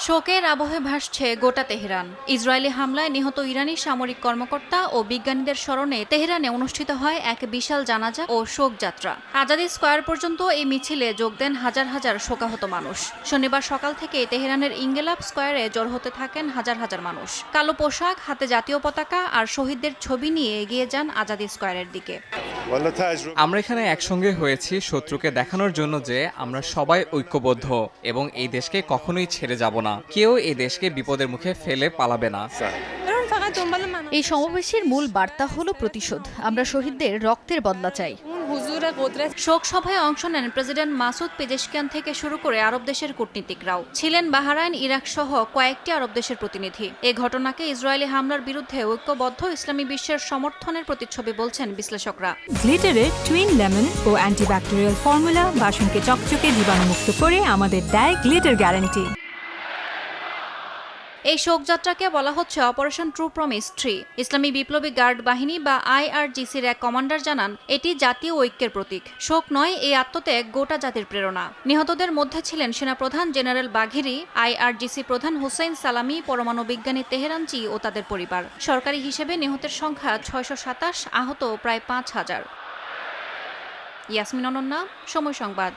শোকের আবহে ভাসছে গোটা তেহরান। ইসরায়েলি হামলায় নিহত ইরানি সামরিক কর্মকর্তা ও বিজ্ঞানীদের স্মরণে তেহরানে অনুষ্ঠিত হয় এক বিশাল জানাজা ও শোকযাত্রা। আজাদি স্কয়ার পর্যন্ত এই মিছিলে যোগ দেন হাজার হাজার শোকাহত মানুষ। শনিবার সকাল থেকে তেহরানের ইনগেলাব স্কয়ারে জড়ো হতে থাকেন হাজার হাজার মানুষ। কালো পোশাক, হাতে জাতীয় পতাকা আর শহীদদের ছবি নিয়ে এগিয়ে যান আজাদি স্কয়ারের দিকে। আমরা এখানে একসঙ্গে হয়েছি শত্রুকে দেখানোর জন্য যে আমরা সবাই ঐক্যবদ্ধ এবং এই দেশকে কখনোই ছেড়ে যাব না। কেউ এই দেশকে বিপদের মুখে ফেলে পালাবে না। এই সমাবেশের মূল বার্তা হলো প্রতিশোধ। আমরা শহীদদের রক্তের বদলা চাই। শোক সভায় অংশ নেন প্রেসিডেন্ট মাসুদ পেজেশকিয়ান থেকে শুরু করে আরব দেশের কূটনীতিকরাও ছিলেন। বাহরাইন, ইরাক সহ কয়েকটি আরব দেশের প্রতিনিধি। এ ঘটনাকে ইসরায়েলি হামলার বিরুদ্ধে ঐক্যবদ্ধ ইসলামী বিশ্বের সমর্থনের প্রতিচ্ছবি বলছেন বিশ্লেষকরা। গ্লিটারের টুইন লেমন ও অ্যান্টিব্যাকটেরিয়াল ফর্মুলা বাসনকে চকচকে জীবাণুমুক্ত করে আমাদের দেয় গ্লিটার গ্যারান্টি। এই শোকযাত্রাকে বলা হচ্ছে অপারেশন ট্রু প্রমিস 3। ইসলামী বিপ্লবী গার্ড বাহিনী বা IRGCর এক কমান্ডার জানান, এটি জাতীয় ঐক্যের প্রতীক। শোক নয়, এই আত্মত্যাগ গোটা জাতির প্রেরণা। নিহতদের মধ্যে ছিলেন সেনাপ্রধান জেনারেল বাঘিরি, IRGC প্রধান হুসেইন সালামি, পরমাণু বিজ্ঞানী তেহরানচি ও তাদের পরিবার। সরকারি হিসেবে নিহতের সংখ্যা 627, আহত প্রায় 5000। ইয়াসমিন অনন্যা, সময় সংবাদ।